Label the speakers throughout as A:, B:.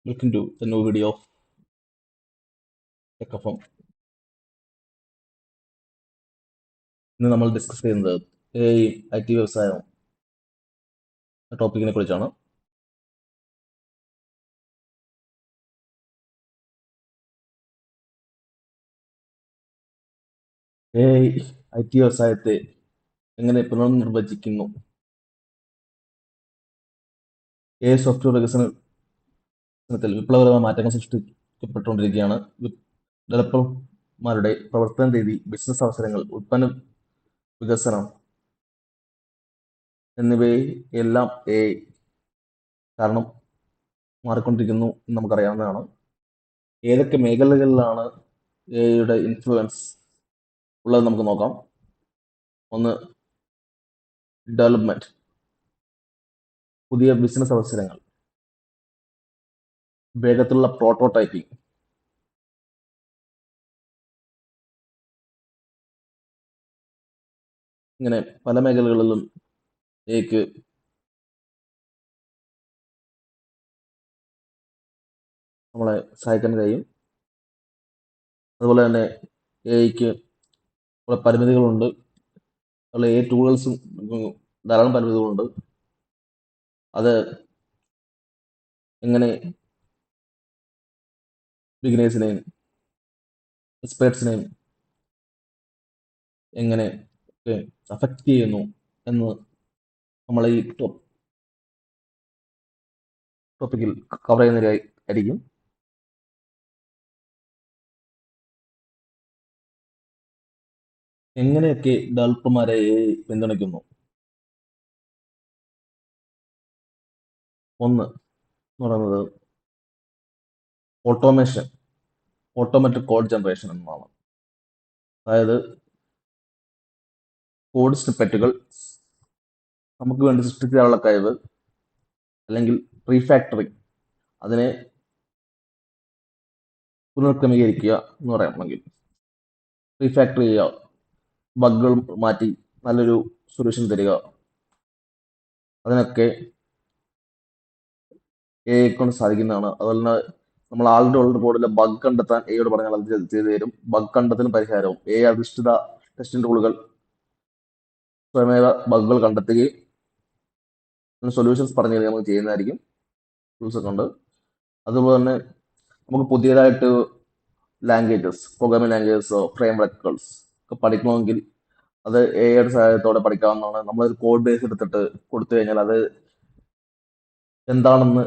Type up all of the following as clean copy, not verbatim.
A: Welcome to the new video of TechFM. ഇന്ന് നമ്മൾ discuss ചെയ്യുന്നത് IT വ്യവസായം ടോപ്പിക്കിനെ കുറിച്ചാണ്. IT വ്യവസായത്തെ എങ്ങനെ പുനർനിർവചിക്കുന്നു? സോഫ്റ്റ്വെയർ വികസനത്തിൽ വിപ്ലവകരമായ മാറ്റങ്ങൾ സൃഷ്ടിക്കപ്പെട്ടുകൊണ്ടിരിക്കുകയാണ്. ഡെവലപ്പർമാരുടെ പ്രവർത്തന രീതി, ബിസിനസ് അവസരങ്ങൾ, ഉൽപ്പന്ന വികസനം എന്നിവയെല്ലാം കാരണം മാറിക്കൊണ്ടിരിക്കുന്നു എന്ന് നമുക്കറിയാവുന്നതാണ്. ഏതൊക്കെ മേഖലകളിലാണ് യുടെ ഇൻഫ്ലുവൻസ് ഉള്ളത് നമുക്ക് നോക്കാം. ഒന്ന്, ഡെവലപ്മെന്റ്, പുതിയ ബിസിനസ് അവസരങ്ങൾ, വേഗത്തിലുള്ള പ്രോട്ടോടൈപ്പിംഗ്, ഇങ്ങനെ പല മേഖലകളിലും നമ്മളെ സഹായിക്കാൻ കഴിയും. അതുപോലെ തന്നെ എഐക്ക് പരിമിതികളുണ്ട്. അതുപോലെ ടൂൾസും ധാരാളം പരിമിതികളുണ്ട്. അത് എങ്ങനെ ബിഗിനേഴ്സിനെയും എക്സ്പേർട്സിനെയും എങ്ങനെ അഫക്റ്റ് ചെയ്യുന്നു എന്ന് നമ്മൾ ഈ ടോപ്പിക്കിൽ കവർ ചെയ്യുന്നതായിരിക്കും. എങ്ങനെയൊക്കെ ഡെവലപ്പർമാരെ പിന്തുണയ്ക്കുന്നു? ഒന്ന് എന്ന് പറയുന്നത് ഓട്ടോമാറ്റിക് കോഡ് ജനറേഷൻ എന്നതാണ്. അതായത് കോഡ് സ്നിപ്പെറ്റുകൾ നമുക്ക് വേണ്ടി സൃഷ്ടിക്കാനുള്ള കഴിവ്, അല്ലെങ്കിൽ റീഫാക്ടറിങ്, അതിനെ പുനർക്രമീകരിക്കുക എന്ന് പറയാമെങ്കിൽ, റീഫാക്ടർ ചെയ്യുക, ബഗ്ഗുകൾ മാറ്റി നല്ലൊരു സൊല്യൂഷൻ തരിക, അതിനൊക്കെ കൊണ്ട് സാധിക്കുന്നതാണ്. അതുപോലെ തന്നെ നമ്മൾ ആളുടെ ഉള്ള ബോർഡിലെ ബഗ് കണ്ടെത്താൻ എയോട് പറഞ്ഞാൽ അത് ചെയ്തു തരും. ബഗ് കണ്ടെത്തലും പരിഹാരവും അധിഷ്ഠിത ടെസ്റ്റിംഗ് ടൂളുകൾ സ്വയമേവ ബഗ്ഗുകൾ കണ്ടെത്തുകയും സൊല്യൂഷൻസ് പറഞ്ഞു തരിക നമുക്ക് ചെയ്യുന്നതായിരിക്കും. ടൂൾസ് ഒക്കെ ഉണ്ട്. അതുപോലെ തന്നെ നമുക്ക് പുതിയതായിട്ട് ലാംഗ്വേജസ്, പ്രോഗ്രാമിംഗ് ലാംഗ്വേജസോ ഫ്രെയിംവർക്കുകൾസ് ഒക്കെ പഠിക്കണമെങ്കിൽ അത് എയുടെ സഹായത്തോടെ പഠിക്കാവുന്നതാണ്. നമ്മളൊരു കോഡ് ബേസ് എടുത്തിട്ട് കൊടുത്തു കഴിഞ്ഞാൽ അത് എന്താണെന്ന്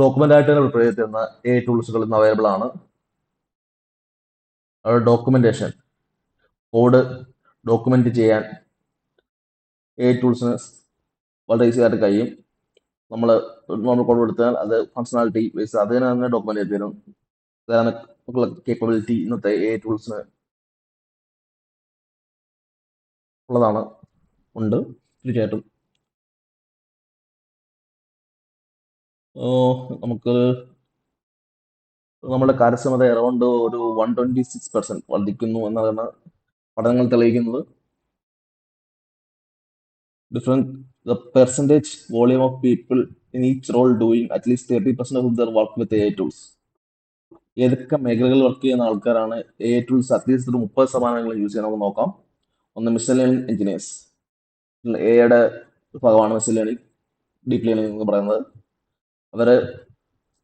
A: ഡോക്യുമെന്റ് ആയിട്ട് തന്നെ പ്രിപ്പയർ ചെയ്യുന്ന ടൂൾസുകൾ ഇന്ന് അവൈലബിൾ ആണ്. ഡോക്യുമെന്റേഷൻ, കോഡ് ഡോക്യുമെന്റ് ചെയ്യാൻ ടൂൾസിന് വളരെ ഈസി ആയിട്ട് കഴിയും. നമ്മൾ കോഡ് കൊടുത്താൽ അത് ഫങ്ഷണാലിറ്റി ബേസ് അതിനെ തന്നെ ഡോക്യുമെന്റ് ചെയ്ത് തരും. കേപ്പബിലിറ്റി ഇന്നത്തെ ടൂൾസിന് ഉള്ളതാണ്, ഉണ്ട് തീർച്ചയായിട്ടും. നമുക്ക് നമ്മുടെ കാര്യക്ഷമത അറൗണ്ട് ഒരു 126% വർദ്ധിക്കുന്നു എന്നാണ് പഠനങ്ങൾ തെളിയിക്കുന്നത്. The percentage volume of people in each role doing at least 30% of their work with AI tools. ഏതൊക്കെ മേഖലകളിൽ വർക്ക് ചെയ്യുന്ന ആൾക്കാരാണ് AI ടൂൾസ് അറ്റ്ലീസ്റ്റ് ഒരു 30% യൂസ് ചെയ്യാൻ നമുക്ക് നോക്കാം. ഒന്ന്, മെഷീൻ ലേണിംഗ് എഞ്ചിനീയേഴ്സ്. എയുടെ ഭാഗമാണ് മെഷീൻ ലേണിംഗ്, ഡീപ് ലേണിംഗ് എന്ന് പറയുന്നത്. അവര്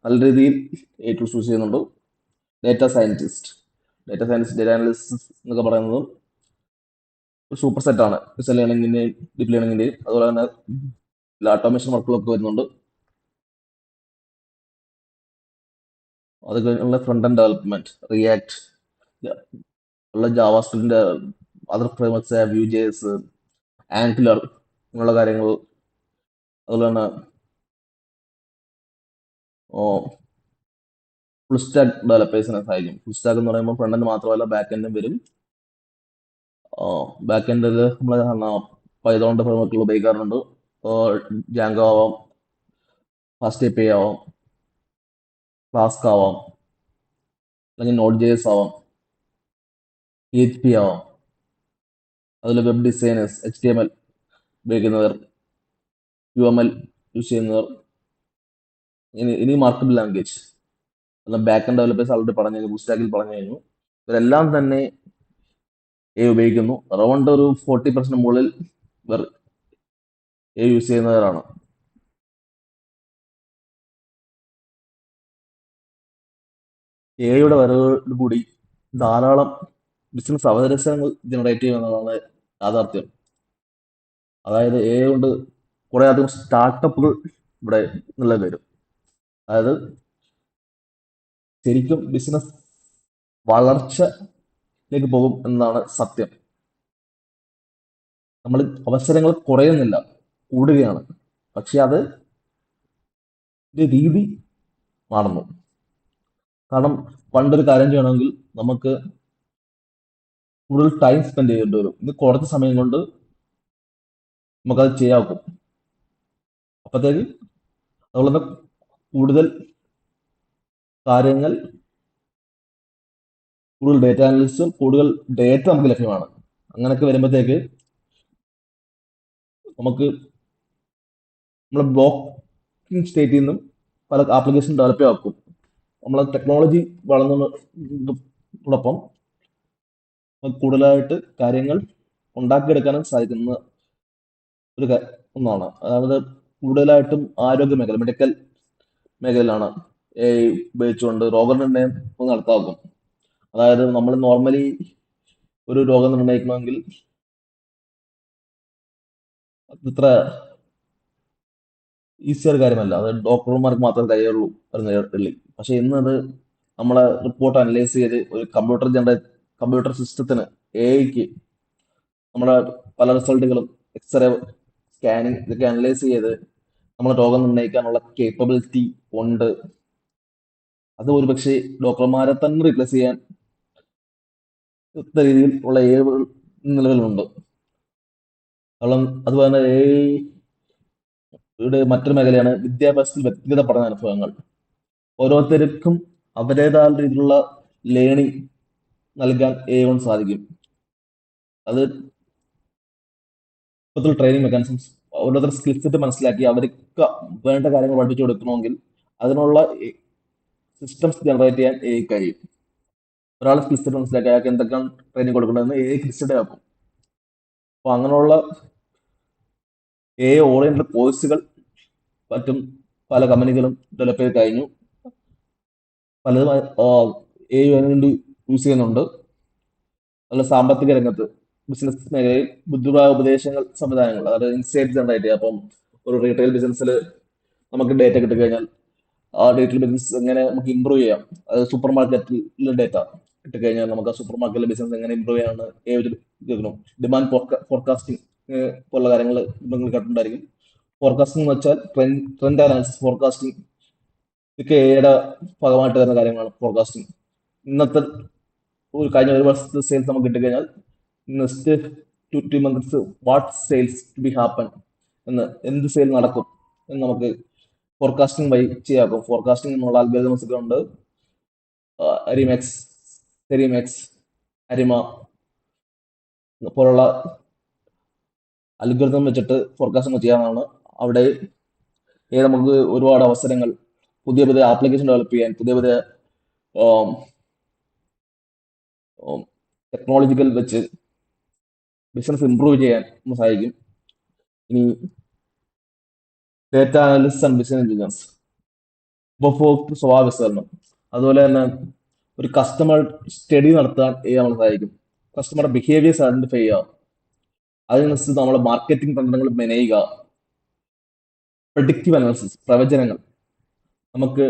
A: നല്ല രീതിയിൽ AI ടൂൾസ് യൂസ് ചെയ്യുന്നുണ്ട്. ഡേറ്റ സയന്റിസ്റ്റ്, ഡേറ്റ അനാലിസിസ് എന്നൊക്കെ പറയുന്നത് ഒരു സൂപ്പർ സെറ്റ് ആണ് മെഷീൻ ലേണിംഗിന്റെയും ഡീപ് ലേണിംഗിന്റെയും. അതുപോലെ തന്നെ ഓട്ടോമേഷൻ വർക്കുകളൊക്കെ വരുന്നുണ്ട്. അത് കഴിഞ്ഞുള്ള ഫ്രണ്ട് എൻഡ് ഡെവലപ്മെന്റ്, റിയാക്ട്, ഉള്ള ജാവാസ്ക്രിപ്റ്റിന്റെ അതർ ഫ്രെയിംവർക്ക്സ്, Vue.js, ആംഗുലർ എന്നുള്ള കാര്യങ്ങൾ. അതുപോലെ തന്നെ ഫുൾ സ്റ്റാക്ക് ഡെവലപ്പേഴ്സിനെ സഹായിക്കും. ഫുൾ സ്റ്റാക്ക് എന്ന് പറയുമ്പോൾ ഫ്രണ്ട് എൻഡ് മാത്രമല്ല ബാക്ക് എൻഡും വരും. ബാക്ക് എൻഡിൽ നമ്മൾ പൈതോണിന്റെ ഫ്രെയിംവർക്കുകൾ ഉപയോഗിക്കാറുണ്ട്. ജാങ്കോ ആവാം, ഫാസ്റ്റ് API ആവാം, ഫ്ലാസ്ക് ആവാം, അല്ലെങ്കിൽ Node.js ആവാം, PHP ആവാം. അതിൽ വെബ് ഡിസൈനേഴ്സ്, HTML ഉപയോഗിക്കുന്നവർ, UML യൂസ് ചെയ്യുന്നവർ, ഇനി മാർക്കപ്പ് ലാംഗ്വേജ് എന്നാൽ ബാക്ക് എൻഡ് ഡെവലപ്പേഴ്സ് ആൾറെഡി പറഞ്ഞു കഴിഞ്ഞു, ബൂസ്റ്റാക്കിൽ പറഞ്ഞു കഴിഞ്ഞു. ഇവരെല്ലാം തന്നെ എ ഉപയോഗിക്കുന്നു. അറൗണ്ട് ഒരു 40% മുകളിൽ ഇവർ എ യൂസ് ചെയ്യുന്നവരാണ്. എയുടെ വരവോട് കൂടി ധാരാളം ബിസിനസ് അവസരങ്ങൾ ജനറേറ്റ് ചെയ്യുമെന്നതാണ് യാഥാർത്ഥ്യം. അതായത് എ കൊണ്ട് കുറെ അധികം സ്റ്റാർട്ടപ്പുകൾ ഇവിടെ നിലവിൽ വരും. അതായത് ശരിക്കും ബിസിനസ് വളർച്ചയിലേക്ക് പോകും എന്നതാണ് സത്യം. നമ്മൾ അവസരങ്ങൾ കുറയുന്നില്ല, കൂടുകയാണ്. പക്ഷെ അത് രീതി മാറുന്നു. കാരണം പണ്ടൊരു കാര്യം ചെയ്യണമെങ്കിൽ നമുക്ക് കൂടുതൽ ടൈം സ്പെൻഡ് ചെയ്യേണ്ടി വരും. ഇത് കുറച്ച് സമയം കൊണ്ട് നമുക്കത് ചെയ്യാവും. അപ്പോഴത്തേക്ക് അതുപോലെ കൂടുതൽ കാര്യങ്ങൾ, കൂടുതൽ ഡേറ്റ അനാലിസിസും കൂടുതൽ ഡേറ്റ നമുക്ക് ലഭ്യമാണ്. അങ്ങനെയൊക്കെ വരുമ്പോഴത്തേക്ക് നമുക്ക് നമ്മളെ ബ്ലോക്കിംഗ് സ്റ്റേറ്റിൽ നിന്നും പല ആപ്ലിക്കേഷൻ ഡെവലപ്പ് ആക്കും. നമ്മളെ ടെക്നോളജി വളർന്നതോടൊപ്പം കൂടുതലായിട്ട് കാര്യങ്ങൾ ഉണ്ടാക്കിയെടുക്കാനും സാധിക്കുന്ന ഒരു ഒന്നാണ്. അതായത് കൂടുതലായിട്ടും ആരോഗ്യ മേഖല, മെഡിക്കൽ മേഖലയിലാണ് എ ഉപയോഗിച്ചുകൊണ്ട് രോഗനിർണയം നടത്താവും. അതായത് നമ്മൾ നോർമലി ഒരു രോഗം നിർണ്ണയിക്കണമെങ്കിൽ ഇത്ര ഈസി ഒരു കാര്യമല്ല. അത് ഡോക്ടർമാർക്ക് മാത്രമേ കഴിയുള്ളൂ അത് നേരിട്ടുള്ളി. പക്ഷെ ഇന്നത് നമ്മളെ റിപ്പോർട്ട് അനലൈസ് ചെയ്ത് ഒരു കമ്പ്യൂട്ടർ സിസ്റ്റത്തിന്, എഐക്ക് നമ്മുടെ പല റിസൾട്ടുകളും, എക്സ്റേ, സ്കാനിങ് ഇതൊക്കെ അനലൈസ് ചെയ്ത് നമ്മളെ രോഗം നിർണ്ണയിക്കാനുള്ള കേപ്പബിലിറ്റി ഉണ്ട്. അത് ഒരുപക്ഷെ ഡോക്ടർമാരെ തന്നെ റീപ്ലേസ് ചെയ്യാൻ രീതിയിൽ ഉള്ള ഏവുകൾ നിലവിലുണ്ട്. അതുപോലെ തന്നെ എയുടെ മറ്റൊരു മേഖലയാണ് വിദ്യാഭ്യാസത്തിൽ വ്യക്തിഗത പഠന അനുഭവങ്ങൾ. ഓരോരുത്തർക്കും അവരുടേതായ രീതിയിലുള്ള ലേണിംഗ് നൽകാൻ എ കൊണ്ട് സാധിക്കും. അത് ഇപ്പോഴത്തെ ട്രെയിനിങ് മെക്കാനിസംസ്, ഓരോരുത്തർ സ്കിൽ സെറ്റ് മനസ്സിലാക്കി അവർക്ക് വേണ്ട കാര്യങ്ങൾ പഠിപ്പിച്ചു കൊടുക്കണമെങ്കിൽ അതിനുള്ള സിസ്റ്റംസ് ജനറേറ്റ് ചെയ്യാൻ എ കഴിയും. ഒരാൾ സ്കിൽ സെറ്റ് മനസ്സിലാക്കി അയാൾക്ക് എന്തൊക്കെയാണ് ട്രെയിനിങ് കൊടുക്കേണ്ടതെന്ന് എ ക്രിസ്റ്റഡ് ആക്കും. അപ്പോൾ അങ്ങനെയുള്ള എ ഓറിയന്റഡ് കോഴ്സുകൾ മറ്റും പല കമ്പനികളും ഡെവലപ്പ് ചെയ്ത് കഴിഞ്ഞു. പലതും എ വേണ്ടി യൂസ് ചെയ്യുന്നുണ്ട്. അതുപോലെ സാമ്പത്തിക രംഗത്ത്, ബിസിനസ് മേഖലയിൽ ബുദ്ധിപരമായ ഉപദേശങ്ങൾ, സംവിധാനങ്ങൾ, അതായത് ഇൻസൈറ്റ് ജനറേറ്റ് ചെയ്യുക. അപ്പം ഒരു റീറ്റെയിൽ ബിസിനസ്സിൽ നമുക്ക് ഡേറ്റ കിട്ടിക്കഴിഞ്ഞാൽ ആ ഡേറ്റയിൽ ബിസിനസ് എങ്ങനെ നമുക്ക് ഇമ്പ്രൂവ് ചെയ്യാം. അതായത് സൂപ്പർ മാർക്കറ്റിലെ ഡേറ്റ കിട്ടിക്കഴിഞ്ഞാൽ നമുക്ക് ആ സൂപ്പർ മാർക്കറ്റിലെ ബിസിനസ് എങ്ങനെ ഇമ്പ്രൂവ് ചെയ്യാമെന്ന് ഡിമാൻഡ് ഫോർകാസ്റ്റിംഗ് പോലുള്ള കാര്യങ്ങൾ നിങ്ങൾ കേട്ടിട്ടുണ്ടായിരിക്കും. ഫോർകാസ്റ്റിംഗ് എന്ന് വെച്ചാൽ ട്രെൻഡ് അനാലിസിസ്, ഫോർകാസ്റ്റിംഗ് ഇതൊക്കെ എയുടെ ഭാഗമായിട്ട് വരുന്ന കാര്യങ്ങളാണ് ഫോർകാസ്റ്റിംഗ്. ഇന്നത്തെ കഴിഞ്ഞ ഒരു വർഷത്തെ സെയിൽസ് നമുക്ക് കിട്ടിക്കഴിഞ്ഞാൽ next 2 months what sales to be happen എന്ന്, എന്ത് സെയിൽ നടക്കും എന്ന് നമുക്ക് ഫോർകാസ്റ്റിംഗ് വഴി ചെയ്യാക്കും. ഫോർകാസ്റ്റിംഗ് എന്നുള്ള അൽഗോരിതംസ് ഒക്കെ ഉണ്ട്. അരിമെക്സ്, സെരിമെക്സ്, അരിമ പോലുള്ള അൽഗോരിതം വെച്ചിട്ട് ഫോർകാസ്റ്റിംഗ് ചെയ്യാവുന്നതാണ്. അവിടെ നമുക്ക് ഒരുപാട് അവസരങ്ങൾ, പുതിയ പുതിയ ആപ്ലിക്കേഷൻ ഡെവലപ്പ് ചെയ്യാൻ, പുതിയ പുതിയ ടെക്നോളജിക്കൽ വെച്ച് ബിസിനസ് ഇംപ്രൂവ് ചെയ്യാൻ സഹായിക്കും. ഇനി data analysis and business intelligence, ഉപഭോക്തൃ സ്വഭാവ വിശകലനം, അതുപോലെ തന്നെ ഒരു കസ്റ്റമർ സ്റ്റഡി നടത്താൻ നമ്മൾ സഹായിക്കും. കസ്റ്റമർ ബിഹേവിയേഴ്സ് ഐഡന്റിഫൈ ചെയ്യുക, അതിനനുസരിച്ച് നമ്മൾ മാർക്കറ്റിംഗ് തന്ത്രങ്ങൾ മെനയുക. പ്രഡിക്റ്റീവ് അനാലിസിസ്, പ്രവചനങ്ങൾ, നമുക്ക്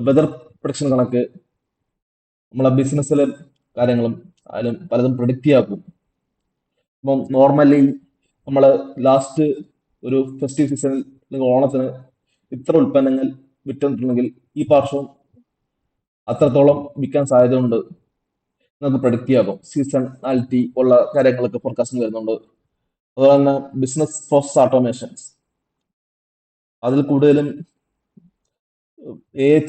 A: വെതർ പ്രൊഡിക്ഷൻ കണക്ക് നമ്മളെ ബിസിനസ്സിലെ കാര്യങ്ങളും അതിലും പലതും പ്രഡിക്റ്റ് ചെയ്യാക്കും. ഇപ്പം നോർമലി നമ്മൾ ലാസ്റ്റ് ഒരു ഫെസ്റ്റീവ് സീസണിൽ ഓണത്തിന് ഇത്ര ഉൽപ്പന്നങ്ങൾ വിറ്റിട്ടുണ്ടെങ്കിൽ ഈ വർഷവും അത്രത്തോളം വിൽക്കാൻ സാധ്യതയുണ്ട് നമുക്ക് പ്രഡിക്റ്റ് ചെയ്യാകും. സീസണാലിറ്റി ഉള്ള കാര്യങ്ങളൊക്കെ ഫോർകാസ്റ്റിംഗ് വരുന്നുണ്ട്. അതുപോലെ തന്നെ ബിസിനസ് പ്രോസസ് ഓട്ടോമേഷൻസ്, അതിൽ കൂടുതലും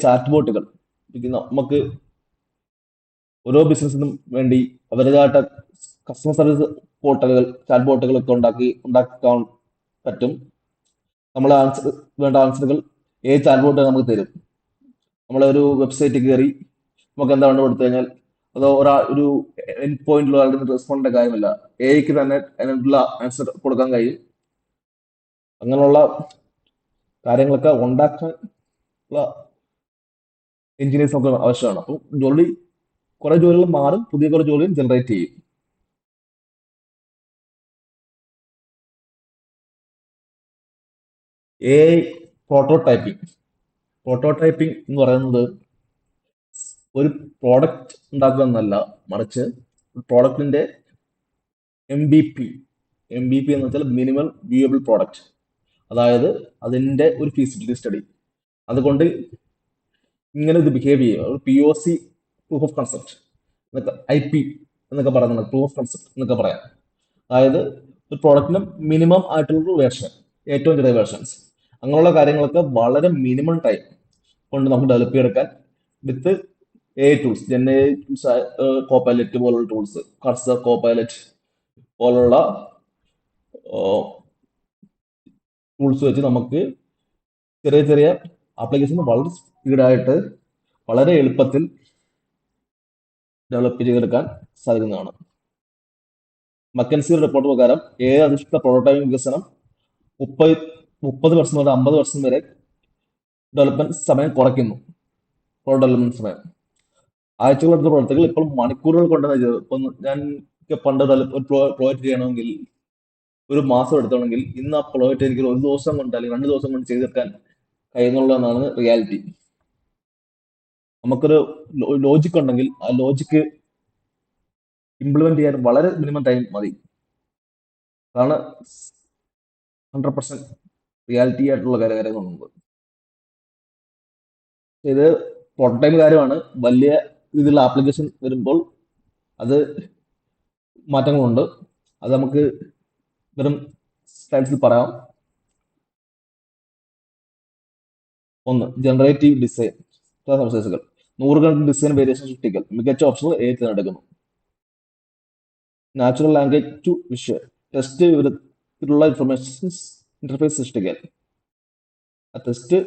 A: ചാറ്റ് ബോട്ടുകൾ നമുക്ക് ഓരോ ബിസിനസ്സിനും വേണ്ടി അവരുടേതായിട്ട് കസ്റ്റമർ സർവീസ് പോർട്ടലുകൾ, ചാറ്റ് ബോട്ടുകളൊക്കെ ഉണ്ടാക്കാൻ പറ്റും. നമ്മളെ ആൻസർ വേണ്ട ആൻസറുകൾ ചാറ്റ്ബോട്ട് നമുക്ക് തരും. നമ്മളെ ഒരു വെബ്സൈറ്റ് കയറി നമുക്ക് എന്താ വേണ്ട കൊടുത്തു കഴിഞ്ഞാൽ അതോ ഒരു എൻഡ് പോയിന്റിൽ ഒരാളുടെ റെസ്പോണ്ടിന്റെ കാര്യമില്ല, എക്ക് തന്നെ അതിനുള്ള ആൻസർ കൊടുക്കാൻ കഴിയും. അങ്ങനെയുള്ള കാര്യങ്ങളൊക്കെ ഉണ്ടാക്കാൻ ഉള്ള എഞ്ചിനീയേഴ്സ് നമുക്ക് ആവശ്യമാണ്. അപ്പം കുറെ ജോലികൾ മാറും, പുതിയ കുറെ ജോലികൾ ജനറേറ്റ് ചെയ്യും. എ പ്രോട്ടോടൈപ്പിംഗ് പ്രോട്ടോടൈപ്പിംഗ് എന്ന് പറയുന്നത് ഒരു പ്രോഡക്റ്റ് ഉണ്ടാക്കുക എന്നല്ല, മറിച്ച് പ്രോഡക്റ്റിന്റെ MVP എന്ന് വെച്ചാൽ മിനിമം വ്യൂവബിൾ പ്രോഡക്റ്റ്. അതായത് അതിന്റെ ഒരു ഫീസിബിലിറ്റി സ്റ്റഡി. അതുകൊണ്ട് ഇങ്ങനെ ഇത് ബിഹേവ് ചെയ്യുക, ഒരു POC, പ്രൂഫ് ഓഫ് കൺസെപ്റ്റ് എന്നൊക്കെ, IP എന്നൊക്കെ പറയുന്നത്, പ്രൂഫ് ഓഫ് കൺസെപ്റ്റ് എന്നൊക്കെ പറയാം. അതായത് ഒരു പ്രോഡക്റ്റിന് മിനിമം ആയിട്ടുള്ള വേർഷൻ, ഏറ്റവും ചെറിയ വേർഷൻസ്, അങ്ങനെയുള്ള കാര്യങ്ങളൊക്കെ വളരെ മിനിമം ടൈം കൊണ്ട് നമുക്ക് ഡെവലപ്പ് ചെയ്തെടുക്കാൻ വിത്ത് ടൂൾസ്, ടൂൾസ്, കോപ്പൈലറ്റ് പോലുള്ള ടൂൾസ്, കർസർ, കോപ്പൈലറ്റ് പോലുള്ള ടൂൾസ് വെച്ച് നമുക്ക് ചെറിയ ചെറിയ ആപ്ലിക്കേഷൻ വളരെ സ്പീഡായിട്ട് വളരെ എളുപ്പത്തിൽ ഡെവലപ്പ് ചെയ്തെടുക്കാൻ സാധിക്കുന്നതാണ്. മക്കൻസി റിപ്പോർട്ട് പ്രകാരം അധിഷ്ഠിത പ്രോട്ടോടൈപ്പിംഗ് വികസനം 30% മുതൽ 50% വരെ ഡെവലപ്മെന്റ് സമയം കുറയ്ക്കുന്നു. ഡെവലപ്മെന്റ് സമയം ആഴ്ചകളെടുത്ത പ്രവർത്തികൾ ഇപ്പോൾ മണിക്കൂറുകൾ കൊണ്ടാണ് ചെയ്തത്. ഇപ്പം ഞാൻ പണ്ട് ഒരു പ്രോജക്റ്റ് ചെയ്യണമെങ്കിൽ ഒരു മാസം എടുത്തോണെങ്കിൽ ഇന്ന് ആ പ്രോജക്റ്റ് എനിക്ക് ഒരു ദിവസം കൊണ്ട് അല്ലെങ്കിൽ 2 ദിവസം കൊണ്ട് ചെയ്തെടുക്കാൻ കഴിയുന്നുള്ളതാണ് റിയാലിറ്റി. നമുക്കൊരു ലോജിക് ഉണ്ടെങ്കിൽ ആ ലോജിക്ക് ഇംപ്ലിമെന്റ് ചെയ്യാൻ വളരെ മിനിമം ടൈം മതി. അതാണ് 100% റിയാലിറ്റി ആയിട്ടുള്ള കാര്യങ്ങൾ. ഇത് പ്രോട്ടോടൈപ്പ് കാര്യമാണ്. വലിയ രീതിയിലുള്ള ആപ്ലിക്കേഷൻ വരുമ്പോൾ അത് മാറ്റങ്ങളുണ്ട്. അത് നമുക്ക് വെറും സ്ലൈഡ്സിൽ പറയാം. ഒന്ന്, ജനറേറ്റീവ് ഡിസൈൻ സവിശേഷതകൾ. നൂറുകണക്കിന് ഡിസൈൻ വേരിയേഷൻ സൃഷ്ടിക്കൽ. മികച്ച ഓപ്ഷനുകൾ തിരഞ്ഞെടുക്കുന്നു. Natural language to visual. Test വിവരത്തിലുള്ള ഇന്റർഫേസ് സൃഷ്ടിക്കൽ. ആ ടെസ്റ്റ്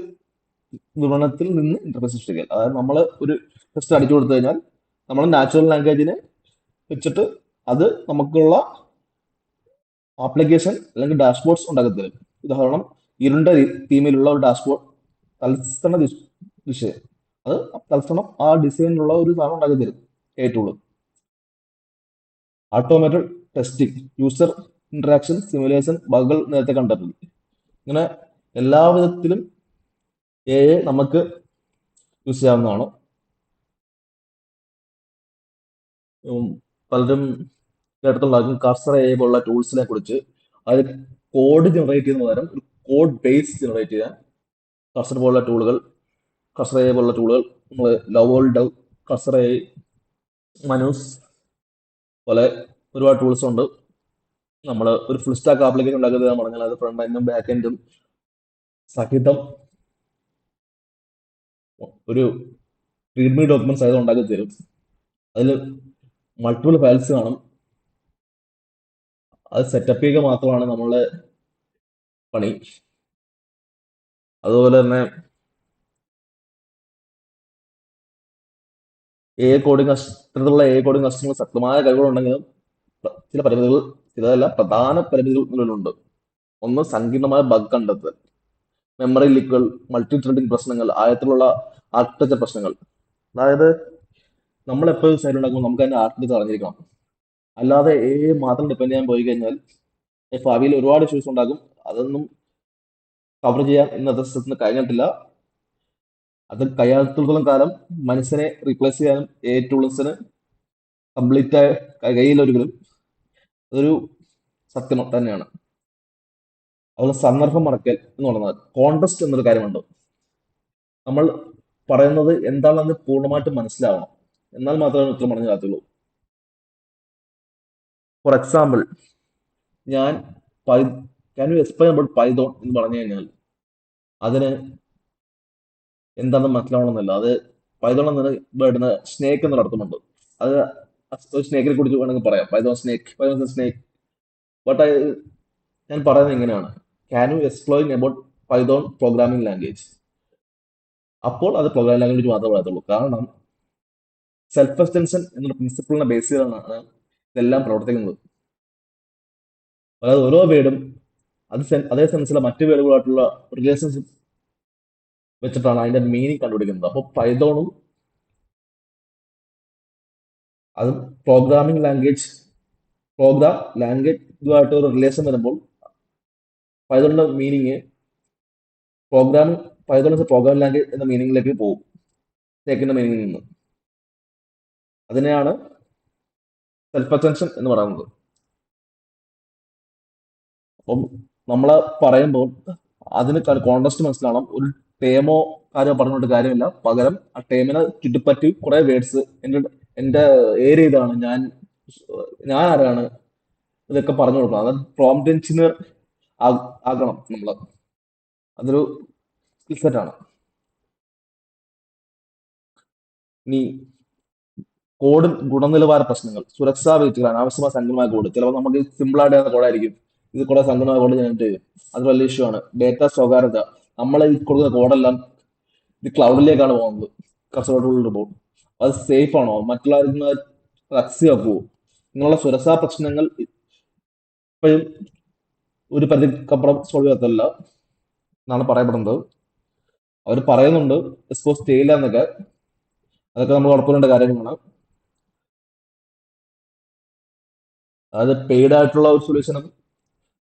A: വിവരണത്തിൽ നിന്ന് ഇന്റർഫേസ് സൃഷ്ടിക്കൽ. അതായത് നമ്മൾ ഒരു ടെസ്റ്റ് അടിച്ചു കൊടുത്തു കഴിഞ്ഞാൽ നമ്മൾ നാച്ചുറൽ ലാംഗ്വേജിനെ വെച്ചിട്ട് അത് നമുക്കുള്ള ആപ്ലിക്കേഷൻ അല്ലെങ്കിൽ ഡാഷ്ബോർഡ്സ് ഉണ്ടാക്കി തരും. ഉദാഹരണം, ഇരുണ്ട തീമിലുള്ള ഒരു ഡാഷ്ബോർഡ് തൽസ്ഥന ദിശ, അത് തൽക്ഷണം ആ ഡിസൈനിലുള്ള ഒരു സാധനം ഉണ്ടാക്കി തരും tool. Automated testing, user interaction, simulation, ബഗുകൾ നേരത്തെ കണ്ടിട്ടുണ്ട്. ഇങ്ങനെ എല്ലാ വിധത്തിലും നമുക്ക് യൂസ് ചെയ്യാവുന്നതാണ്. പലരും കേട്ടിട്ടുണ്ടാകും കർസർ പോലുള്ള ടൂൾസിനെ കുറിച്ച്. അത് കോഡ് ജനറേറ്റ് ചെയ്യുന്ന പകരം ഒരു കോഡ് ബേസ് ജനറേറ്റ് ചെയ്യാൻ കർസർ പോലുള്ള ടൂളുകൾ നമ്മൾ ലവോൾ ഡവ്, കർസർ, മനൂസ് പോലെ ഒരുപാട് ടൂൾസ് ഉണ്ട്. നമ്മൾ ഒരു ഫുൾ സ്റ്റാക്ക് ആപ്ലിക്കേഷൻ ഉണ്ടാക്കുന്നത് പറഞ്ഞാൽ അത് ഫ്രണ്ട് എൻഡും ബാക്ക് എൻഡും സഹിതം ഒരു റീഡ്മി ഡോക്യുമെന്റ്സ് ആയത് ഉണ്ടാക്കി തരും. അതിൽ മൾട്ടിപ്പിൾ ഫയൽസ് കാണും. അത് സെറ്റപ്പ് ചെയ്യുക മാത്രമാണ് നമ്മളുടെ പണി. അതുപോലെ തന്നെ ഇത്തരത്തിലുള്ള കോഡിംഗ് കസ്റ്റമർ ശക്തമായ കഴിവുകളുണ്ടെങ്കിലും ചില പരിമിതികൾ, ചിലതല്ല പ്രധാന പരിമിതികൾ ഇതിലുണ്ട്. ഒന്ന്, സങ്കീർണമായ ബഗ് കണ്ടെത്തൽ, മെമ്മറി ലീക്കുകൾ, മൾട്ടി ത്രെഡിംഗ് പ്രശ്നങ്ങൾ, ആഴത്തിലുള്ള ആർക്കിടെക്ചർ പ്രശ്നങ്ങൾ. അതായത് നമ്മൾ എപ്പോഴും സൈഡ് ഉണ്ടാക്കുമ്പോൾ നമുക്ക് അതിന്റെ ആർക്കിടെക്ചർ അറിഞ്ഞിരിക്കണം. അല്ലാതെ മാത്രം ഡിപ്പെൻഡ് ചെയ്യാൻ പോയി കഴിഞ്ഞാൽ ഭാവിയിൽ ഒരുപാട് ഇഷ്യൂസ് ഉണ്ടാകും. അതൊന്നും കവർ ചെയ്യാൻ ഇന്നത്തെ സിസ്റ്റത്തിന് കഴിഞ്ഞിട്ടില്ല. അത് കഴിയാത്തിടത്തോളം കാലം മനുഷ്യനെ റീപ്ലേസ് ചെയ്യാനും ടൂൾസിന് കംപ്ലീറ്റ് കയ്യിലൊരുങ്ങലും അതൊരു സത്യം തന്നെയാണ്. അതുപോലെ സന്ദർഭം മറക്കൽ എന്ന് പറയുന്നത്, കോൺടെസ്റ്റ് എന്നൊരു കാര്യമുണ്ട്. നമ്മൾ പറയുന്നത് എന്താണെന്ന് പൂർണ്ണമായിട്ട് മനസ്സിലാവണം, എന്നാൽ മാത്രമേ ഉത്തരം മനസ്സിലാകത്തുള്ളൂ. ഫോർ എക്സാമ്പിൾ, ഞാൻ can you explain about Python എന്ന് പറഞ്ഞു കഴിഞ്ഞാൽ അതിന് എന്താണെന്ന് മനസ്സിലാവണമെന്നില്ല. അത് പൈതോൺ എന്ന വേർഡിന് സ്നേക്ക് എന്നൊരു അർത്ഥമുണ്ട്. അത് ഒരു സ്നേക്കിനെ കുറിച്ച് വേണമെങ്കിൽ പറയാം, പൈതോൺ സ്നേക്ക്. ബട്ട് ഞാൻ പറയുന്നത് ഇങ്ങനെയാണ്, can you explain about Python programming language. അപ്പോൾ അത് പ്രോഗ്രാമിംഗ് ലാംഗ്വേജ് മാത്രമേ പറയത്തുള്ളൂ. കാരണം സെൽഫ് എക്സ്റ്റൻഷൻ എന്നുള്ള പ്രിൻസിപ്പിളിനെ ബേസ് ചെയ്താണ് ഇതെല്ലാം പ്രവർത്തിക്കുന്നത്. അതായത് ഓരോ വേർഡും അതേ സെൻസിലെ മറ്റു വേർഡുകളായിട്ടുള്ള റിലേഷൻഷിപ്പ് വെച്ചിട്ടാണ് അതിന്റെ മീനിങ് കണ്ടുപിടിക്കുന്നത്. അപ്പോൾ പൈതോണും അത് പ്രോഗ്രാമിംഗ് ലാംഗ്വേജ് ഇതുമായിട്ട് ഒരു റിലേഷൻ വരുമ്പോൾ പൈതോണിന്റെ meaning programming Python programming language എന്ന മീനിങ്ങിലേക്ക് പോകും, ടേക്കിന്റെ മീനിങ്ങിൽ നിന്ന്. അതിനെയാണ് സെൽഫ് എക്സ്റ്റൻഷൻ എന്ന് പറയുന്നത്. അപ്പം നമ്മള് പറയുമ്പോൾ അതിന് കോണ്ടസ്റ്റ് മനസ്സിലാവണം. ഒരു ടേമോ കാര്യം പറഞ്ഞിട്ട് കാര്യമില്ല. പകരം ആ ടേമിനെ ചുറ്റിപ്പറ്റി കുറെ വേർഡ്സ് എന്റെ ഏരിയ ഇതാണ്, ഞാൻ ആരാണ്, ഇതൊക്കെ പറഞ്ഞു കൊടുക്കണം. അത് പ്രോംപ്റ്റ് എഞ്ചിനീയർ ആകണം നമ്മള്. അതൊരു സ്കിൽ സെറ്റ് ആണ്. ഇനി കോഡ് ഗുണനിലവാര പ്രശ്നങ്ങൾ, സുരക്ഷാ വീഴ്ചകൾ, അനാവശ്യമായ സങ്കീർണമായ കോഡ്. ചിലപ്പോൾ നമുക്ക് സിമ്പിൾ ആയിട്ട് കോഡായിരിക്കും, ഇത് കുറെ സങ്കീർണമായ കോഡ് ജനറേറ്റ് ചെയ്യും. അത് വലിയ ഇഷ്യൂ ആണ്. ഡേറ്റ സ്വകാര്യത, നമ്മൾ ഈ കൊടുക്കുന്ന കോഡെല്ലാം ഇത് ക്ലൗഡിലേക്കാണ് പോകുന്നത്. കസ്റ്റമർ റിപ്പോർട്ട് അത് സേഫ് ആണോ, മറ്റുള്ളവർക്ക് രഹസ്യമാക്കുമോ, ഇങ്ങനെയുള്ള സുരക്ഷാ പ്രശ്നങ്ങൾ ഇപ്പോഴും ഒരു പരിധിക്കപ്പുറം സോൾവ് ചെയ്യത്തില്ല എന്നാണ് പറയപ്പെടുന്നത്. അവർ പറയുന്നുണ്ട് എക്സ്പോസ് ചെയ്യില്ല എന്നൊക്കെ. അതൊക്കെ നമ്മൾ ഉറപ്പുവരേണ്ട കാര്യങ്ങളാണ്. അതായത് പെയ്ഡ് ആയിട്ടുള്ള ഒരു സൊല്യൂഷനും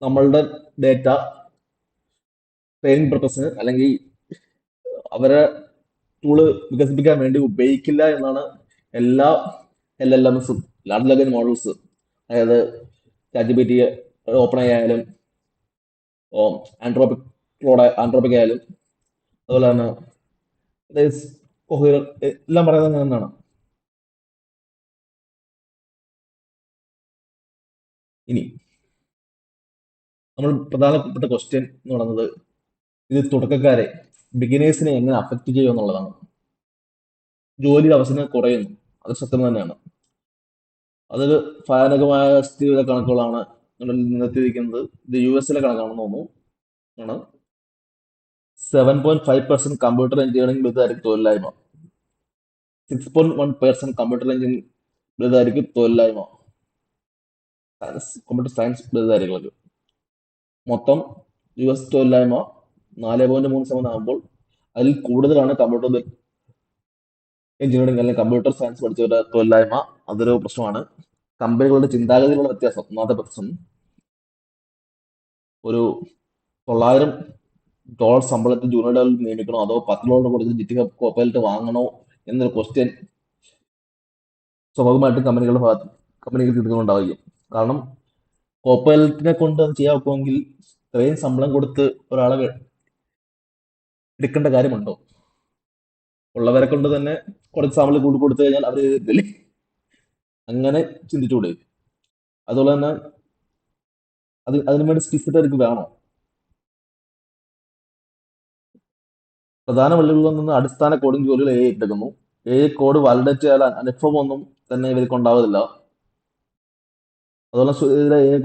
A: നമ്മളുടെ ഡേറ്റ ട്രെയിനിങ് പർപ്പസിന് അല്ലെങ്കിൽ അവരെ ടൂള് വികസിപ്പിക്കാൻ വേണ്ടി ഉപയോഗിക്കില്ല എന്നാണ് എല്ലാ LLMs, ലാർജ് ലാംഗ്വേജ് മോഡൽസ്, അതായത് ChatGPT, ഓപ്പൺ ആയാലും ആൻഡ്രോപിക് ആയാലും അതുപോലെ തന്നെ എല്ലാം പറയുന്നത് എന്നാണ്. ഇനി നമ്മൾ പ്രധാനപ്പെട്ട ക്വസ്റ്റ്യൻ എന്ന് പറയുന്നത് ഇത് തുടക്കക്കാരെ, ബിഗിനേഴ്സിനെ എങ്ങനെ അഫക്റ്റ് ചെയ്യും എന്നുള്ളതാണ്. ജോലി അവസരം കുറയുന്നു, അത് സത്യം തന്നെയാണ്. അതൊരു ഭയാനകമായ സ്ഥിതിയുടെ കണക്കുകളാണ് നിർത്തിയിരിക്കുന്നത്. ഇത് US കണക്കാണെന്ന് തോന്നുന്നു. ആണ് 7.5% കമ്പ്യൂട്ടർ എഞ്ചിനീയറിംഗ് ബിരുദധാരിക്ക് തൊഴിലില്ലായ്മ, 6.1% കമ്പ്യൂട്ടർ എഞ്ചിനീയറിംഗ് ബിരുദധാരിക്ക് തൊഴിലില്ലായ്മ, കമ്പ്യൂട്ടർ സയൻസ് ബിരുദധാരികൾക്ക്. മൊത്തം US തൊഴിലില്ലായ്മ 4.3% ആകുമ്പോൾ അതിൽ കൂടുതലാണ് കമ്പ്യൂട്ടർ എഞ്ചിനീയറിംഗ് അല്ലെങ്കിൽ കമ്പ്യൂട്ടർ സയൻസ് പഠിച്ചവരുടെ തൊഴിലില്ലായ്മ. അതൊരു പ്രശ്നമാണ്. കമ്പനികളുടെ ചിന്താഗതികളുടെ വ്യത്യാസം ഒന്നാമത്തെ പ്രശ്നം. ഒരു $900 ശമ്പളത്തിൽ ജൂനിയർ ഡെവലപ്പ് നിയമിക്കണോ അതോ $10 കൊടുത്ത് ജിറ്റി കോപ്പൈലറ്റ് വാങ്ങണോ എന്നൊരു ക്വസ്റ്റ്യൻ സ്വാഭാവികമായിട്ടും കമ്പനികൾ തീർക്കുന്നുണ്ടാവുകയും. കാരണം കോപ്പൈലറ്റിനെ കൊണ്ട് അത് ചെയ്യാൻ ഒക്കുമെങ്കിൽ ഇത്രയും ശമ്പളം കൊടുത്ത് ഒരാളെ എടുക്കേണ്ട കാര്യമുണ്ടോ? ഉള്ളവരെ കൊണ്ട് തന്നെ കുറച്ച് ശമ്പളം കൂടി കൊടുത്തു കഴിഞ്ഞാൽ അവർ ചെയ്തിട്ടില്ലേ? അങ്ങനെ ചിന്തിച്ചുകൂടെ? അതുപോലെ തന്നെ അതിനു വേണ്ടി സ്കിൽ സെറ്റ് അവർക്ക് വേണോ? പ്രധാന വെല്ലുവിളികളിൽ നിന്ന് അടിസ്ഥാന കോഡിംഗ് ജോലികൾ AI ഏറ്റെടുക്കുന്നു. AI കോഡ് വാലിഡേറ്റ് ചെയ്യാൻ അനുഭവമൊന്നും തന്നെ ഇവർക്ക് ഉണ്ടാവുന്നില്ല. അതുപോലെ AI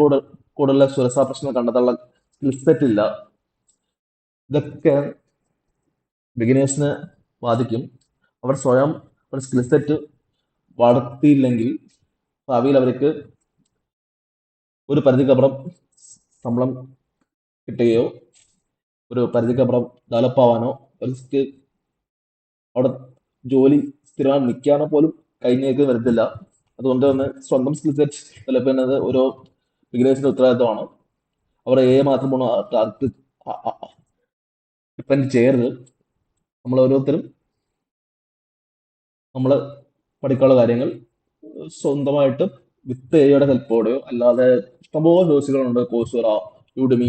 A: കോഡിലെ സുരക്ഷാ പ്രശ്നങ്ങൾ കണ്ടെത്താനുള്ള സ്കിൽ സെറ്റ് ഇല്ല. ഇതൊക്കെ ബിഗിനേഴ്സിനെ ബാധിക്കും. അവർ സ്വയം ഒരു സ്കിൽ സെറ്റ് വളർത്തിയില്ലെങ്കിൽ ഭാവിയിൽ അവർക്ക് ഒരു പരിധിക്കപ്പുറം ശമ്പളം കിട്ടുകയോ ഒരു പരിധിക്കപ്പുറം ഡെവലപ്പ് ആവാനോ ഒരു അവിടെ ജോലി സ്ഥിരമായി നിൽക്കാനോ പോലും കഴിഞ്ഞേക്ക് വരത്തില്ല. അതുകൊണ്ട് തന്നെ സ്വന്തം സ്കിൽ സെറ്റ് ഡെവലപ്പ് ചെയ്യുന്നത് ഓരോ ബിഗിനേഴ്സിന്റെ ഉത്തരവാദിത്തമാണ്. അവർ മാത്രം ഡിപ്പെൻഡ് ചെയ്യരുത്. നമ്മൾ ഓരോരുത്തരും നമ്മൾ പഠിക്കാനുള്ള കാര്യങ്ങൾ സ്വന്തമായിട്ട് വിത്ത് AI ഹെൽപ്പോടെയോ അല്ലാതെ ഇഷ്ടംപോലെ കോഴ്സുകളുണ്ട്. കോഴ്സുറ, യൂഡമി,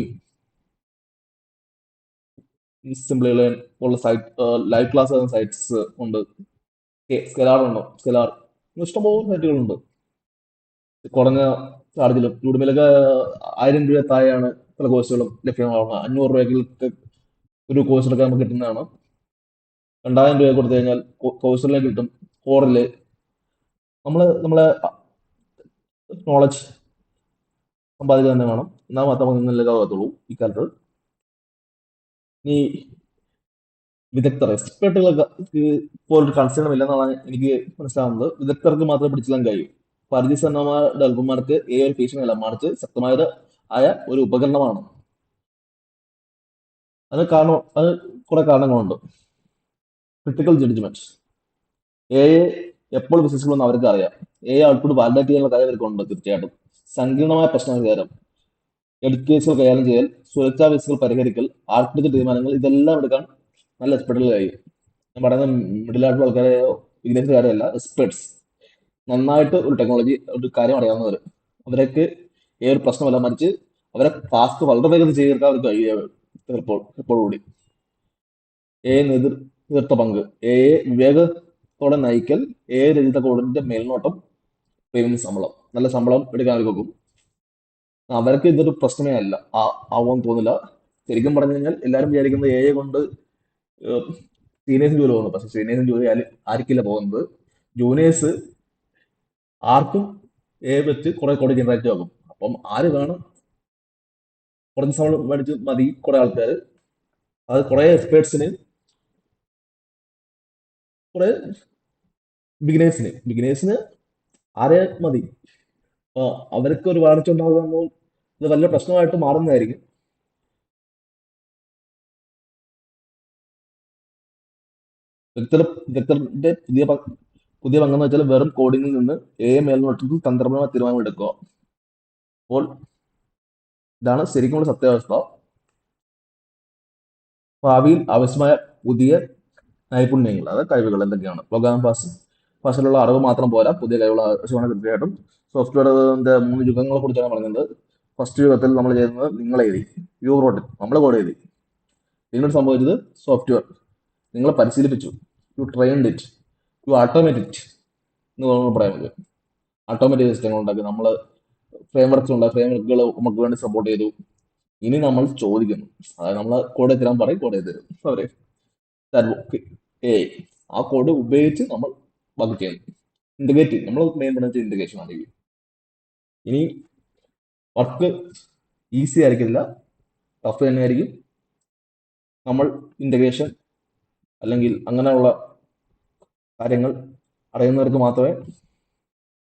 A: സിംപ്ലി ലേൺ പോലുള്ള ലൈവ് ക്ലാസ് സൈറ്റ്സ് ഉണ്ട്. സ്കെലാർ ഉണ്ടോ, സ്കെലാർ, ഇഷ്ടംപോലെ സൈറ്റുകളുണ്ട് കുറഞ്ഞ ചാർജിലും. യൂഡമിലൊക്കെ 1000 രൂപ താഴെയാണ് പല കോഴ്സുകളും ലഭ്യമാവുന്നത്. 500 രൂപയ്ക്ക് ഒരു കോഴ്സ് എടുക്കാൻ നമുക്ക് കിട്ടുന്നതാണ്. 2000 രൂപ കൊടുത്തു കഴിഞ്ഞാൽ കോഴ്സുകളിലേക്ക് കിട്ടും. കോറില് നമ്മളെ നോളജ് സമ്പാദിക്കുക തന്നെ വേണം. എന്നാൽ മാത്രമേ മുന്നിലേക്കാകത്തുള്ളൂ ഇക്കാലത്ത്. ഈ വിദഗ്ധർ എക്സ്പെർട്ടുകൾക്ക് പോലൊരു കൺസേൺ ഇല്ലെന്നാണ് എനിക്ക് മനസ്സിലാവുന്നത്. വിദഗ്ധർക്ക് മാത്രമേ പിടിച്ചെല്ലാൻ കഴിയൂ. പരിചയസന്നമായ ഡെവലപ്പർമാർക്ക് ഒരു ഭീഷണിയല്ല, മറിച്ച് ശക്തമായ ആയ ഒരു ഉപകരണമാണ്. അത് കുറെ കാരണങ്ങളുണ്ട്. Critical judgement. എ എപ്പോൾ വിശ്വസിക്കണമെന്ന് അവർക്ക് അറിയാം. ഔട്ട്പുട്ട് വാലിഡേറ്റ് ചെയ്യാനുള്ള കാര്യം അവർക്കുണ്ട്. തീർച്ചയായിട്ടും സങ്കീർണമായ പ്രശ്നങ്ങൾ കൈകാര്യം, എഡിറ്റ് കേസുകൾ കൈകാര്യം ചെയ്യൽ, സുരക്ഷാ കേസുകൾ പരിഹരിക്കൽ, ആർക്കിടെക്ട് തീരുമാനങ്ങൾ, ഇതെല്ലാം എടുക്കാൻ നല്ല എക്സ്പെർട്ടുകൾ കഴിയും. ഞാൻ പറയുന്നത് മിഡിൽ ആയിട്ടുള്ള ആൾക്കാരെയോ വിദേശക്കാരെയല്ല, എക്സ്പെർട്സ്. നന്നായിട്ട് ഒരു ടെക്നോളജി ഒരു കാര്യം അറിയാവുന്നവർ. അവരൊക്കെ ഒരു പ്രശ്നമല്ല, മറിച്ച് അവരെ ടാസ്ക് വളരെ വേഗത്തിൽ ചെയ്ത് തീർക്കാൻ അവർക്ക് കഴിയുക എപ്പോഴുകൂടി. നേതൃത്വ പങ്ക്. വിവേകത്തോടെ നയിക്കൽ, രചിത കോഡിന്റെ മേൽനോട്ടം, പ്രീമിയം ശമ്പളം, നല്ല ശമ്പളം എടുക്കാൻ അവർക്ക് വെക്കും. അവർക്ക് ഇതൊരു പ്രശ്നമേ അല്ല, ആവുമെന്ന് തോന്നില്ല. ശരിക്കും പറഞ്ഞു കഴിഞ്ഞാൽ എല്ലാവരും വിചാരിക്കുന്നത് കൊണ്ട് സീനിയേഴ്സിന് ജോലി പോകുന്നു. പക്ഷെ സീനിയേഴ്സിന് ജോലി ആർക്കില്ല പോകുന്നത്. ജൂനിയേഴ്സ് ആർക്കും വെച്ച് കുറെ കോടി ജനറേറ്റ് ആകും. അപ്പം ആര് വേണം? കുറച്ച് ശമ്പളം മേടിച്ച് മതി കുറെ ആൾക്കാർ. അത് കുറെ എക്സ്പേർട്സിന്, കുറെ ബിഗിനേഴ്സിന് ആരെ മതി. അവർക്ക് ഒരു വളർച്ച ഉണ്ടാകുമ്പോൾ ഇത് വലിയ പ്രശ്നമായിട്ട് മാറുന്നതായിരിക്കും. വിദഗ്ധരുടെ പുതിയ പങ്കെന്ന് വെച്ചാൽ വെറും കോഡിങ്ങിൽ നിന്ന് മേൽനോട്ടത്തിൽ തന്ത്രപരമായ തീരുമാനങ്ങൾ എടുക്കുക. അപ്പോൾ ഇതാണ് ശരിക്കുമുള്ള സത്യാവസ്ഥ. ഭാവിയിൽ ആവശ്യമായ പുതിയ നൈപുണ്യങ്ങൾ, അതായത് കഴിവുകൾ എന്തൊക്കെയാണ്? പ്രോഗ്രാം ഭാഷയിലുള്ള അറിവ് മാത്രം പോരാ, പുതിയ കഴിവുകൾ ആവശ്യമാണ്. തീർച്ചയായിട്ടും സോഫ്റ്റ്വെയറിന്റെ 3 യുഗങ്ങളെ കുറിച്ചാണ് പറയുന്നത്. ഫസ്റ്റ് യുഗത്തിൽ നമ്മൾ ചെയ്യുന്നത് നിങ്ങൾ എഴുതി, യു റോട്ട്, നമ്മൾ കോഡ് എഴുതി. പിന്നീട് സംഭവിച്ചത് സോഫ്റ്റ്വെയർ നിങ്ങളെ പരിശീലിപ്പിച്ചു, you trained it, you automate it എന്ന് പറയാൻ പറ്റും. ഓട്ടോമാറ്റിക് സിസ്റ്റങ്ങൾ ഉണ്ടാക്കി, നമ്മൾ ഫ്രെയിംവർക്കുകൾ നമുക്ക് വേണ്ടി സപ്പോർട്ട് ചെയ്തു. ഇനി നമ്മൾ ചോദിക്കുന്നു, അതായത് നമ്മൾ കോഡ് തരാൻ പറയും, കോഡ് ചെയ്ത് തരും അവര്. ആ കോഡ് ഉപയോഗിച്ച് നമ്മൾ വർക്ക് ചെയ്യുന്നു. ഇന്റഗ്രേറ്റ്, നമ്മൾ മെയിൻ പറഞ്ഞ ഇന്റഗ്രേഷൻ ആണ്. ഇനി വർക്ക് ഈസി ആയിരിക്കില്ല, ടഫ് തന്നെയായിരിക്കും. നമ്മൾ ഇന്റഗ്രേഷൻ അല്ലെങ്കിൽ അങ്ങനെയുള്ള കാര്യങ്ങൾ അറിയുന്നവർക്ക് മാത്രമേ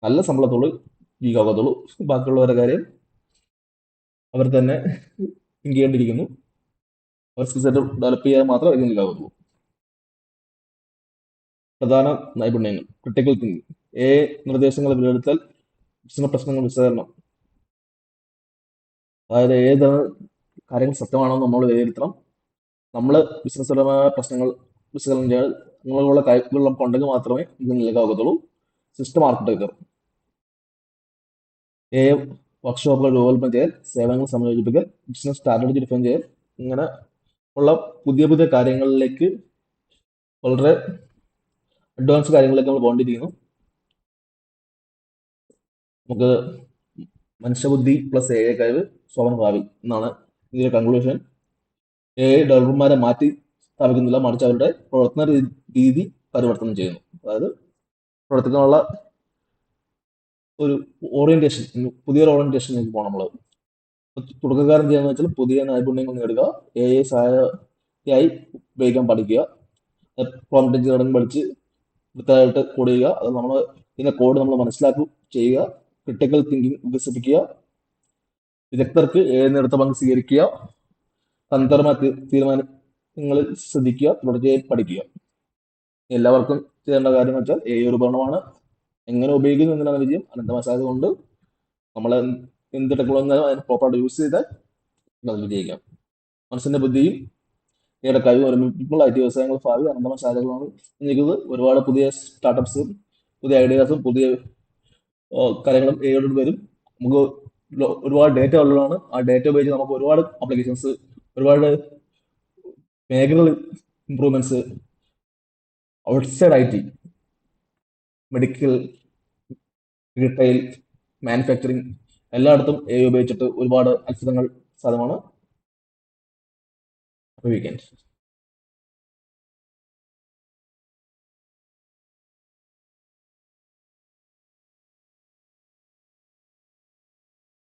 A: നല്ല ശമ്പളത്തോട് ജീവിക്കാകത്തുള്ളൂ. ബാക്കിയുള്ളവരുടെ കാര്യം അവർ തന്നെ ചെയ്യേണ്ടിയിരിക്കുന്നു. അവർ സ്കിൽ സെറ്റ് ഡെവലപ്പ് ചെയ്യാൻ മാത്രമേ ജീവിക്കാകത്തുള്ളൂ. പ്രധാന നൈപുണ്യങ്ങൾ. ക്രിട്ടിക്കൽ തിങ്കിങ്, നിർദ്ദേശങ്ങൾ വിലയിരുത്തൽ, ബിസിനസ് പ്രശ്നങ്ങൾ വിശകലനം. അതായത് ഏതാണ് കാര്യങ്ങൾ സത്യമാണോ നമ്മൾ വിലയിരുത്തണം. നമ്മൾ ബിസിനസ്പരമായ പ്രശ്നങ്ങൾ വിശകലനം ചെയ്യാൻ നിങ്ങളുള്ള കഴിവുകൾ നമുക്ക് ഉണ്ടെങ്കിൽ മാത്രമേ ഇത് നിലനിൽക്കാകത്തുള്ളൂ. സിസ്റ്റം ആർക്കിടെക്ചർ, വർക്ക്ഷോപ്പുകൾ രൂപകൽപ്പന ചെയ്യൽ, സേവനങ്ങൾ സംയോജിപ്പിക്കൽ, ബിസിനസ് സ്ട്രാറ്റജി ഡിഫൈൻ ചെയ്യൽ, ഇങ്ങനെ ഉള്ള പുതിയ പുതിയ കാര്യങ്ങളിലേക്ക്, വളരെ അഡ്വാൻസ് കാര്യങ്ങളിലേക്ക് നമ്മൾ പോകേണ്ടിയിരിക്കുന്നു. നമുക്ക് മനുഷ്യബുദ്ധി പ്ലസ് കഴിവ് സ്വന്തം ഭാവി എന്നാണ് ഇതിന്റെ കൺക്ലൂഷൻ. ഡെവലപ്പർമാരെ മാറ്റി സ്ഥാപിക്കുന്നില്ല, മറിച്ച് അവരുടെ പ്രവർത്തന രീതി പരിവർത്തനം ചെയ്യുന്നു. അതായത് പ്രവർത്തിക്കാനുള്ള ഒരു ഓറിയന്റേഷൻ, പുതിയൊരു ഓറിയന്റേഷനിലേക്ക് പോകണം നമ്മൾ. തുടക്കക്കാരൻ ചെയ്യാന്ന് വെച്ചാൽ പുതിയ നൈപുണ്യങ്ങൾ നേടുക, സഹായിയായി ഉപയോഗിക്കാൻ പഠിക്കുക, പ്രോംപ്റ്റ് എഞ്ചിനീയറിംഗ് പഠിച്ച് വൃത്തിയായിട്ട് കോഡ് ചെയ്യുക. അത് നമ്മൾ ഇതിന്റെ കോഡ് നമ്മൾ മനസ്സിലാക്കി ചെയ്യുക. ക്രിട്ടിക്കൽ തിങ്കിങ് വികസിപ്പിക്കുക. വിദഗ്ധർക്ക് നേതൃത്വ പങ്ക് സ്വീകരിക്കുക. തന്ത്രപരമായ തീരുമാനങ്ങളിൽ ശ്രദ്ധിക്കുക, തുടർച്ചയായി പഠിക്കുക. എല്ലാവർക്കും ചെയ്യേണ്ട കാര്യം വെച്ചാൽ ഒരു ഉപകരണമാണ്, എങ്ങനെ ഉപയോഗിക്കുന്നു എന്നതിനാണ് വിജയം. അനന്തമായ കൊണ്ട് നമ്മൾ എന്ത് ടെക്നോളജി അതിന് പ്രോപ്പറായിട്ട് യൂസ് ചെയ്താൽ അത് വിജയിക്കാം. മനസ്സിന്റെ ബുദ്ധിയും കഴിവും ഒരുമിപ്പിക്കുമ്പോൾ IT വ്യവസായങ്ങൾ ഭാവി അനന്തമായ സാധ്യതകളാണ് നിൽക്കുന്നത്. ഒരുപാട് പുതിയ സ്റ്റാർട്ടപ്സും പുതിയ ഐഡിയാസും പുതിയ കാര്യങ്ങളും ഏഴോട് വരും. നമുക്ക് ഒരുപാട് ഡേറ്റ ഉള്ളതാണ്. ആ ഡേറ്റ ഉപയോഗിച്ച് നമുക്ക് ഒരുപാട് ആപ്ലിക്കേഷൻസ്, ഒരുപാട് മേഖലകൾ improvements outside IT, medical, retail, manufacturing, എല്ലായിടത്തും ഉപയോഗിച്ചിട്ട് ഒരുപാട് അത്ഭുതങ്ങൾ സാധ്യമാണ്. വീക്കെൻഡ്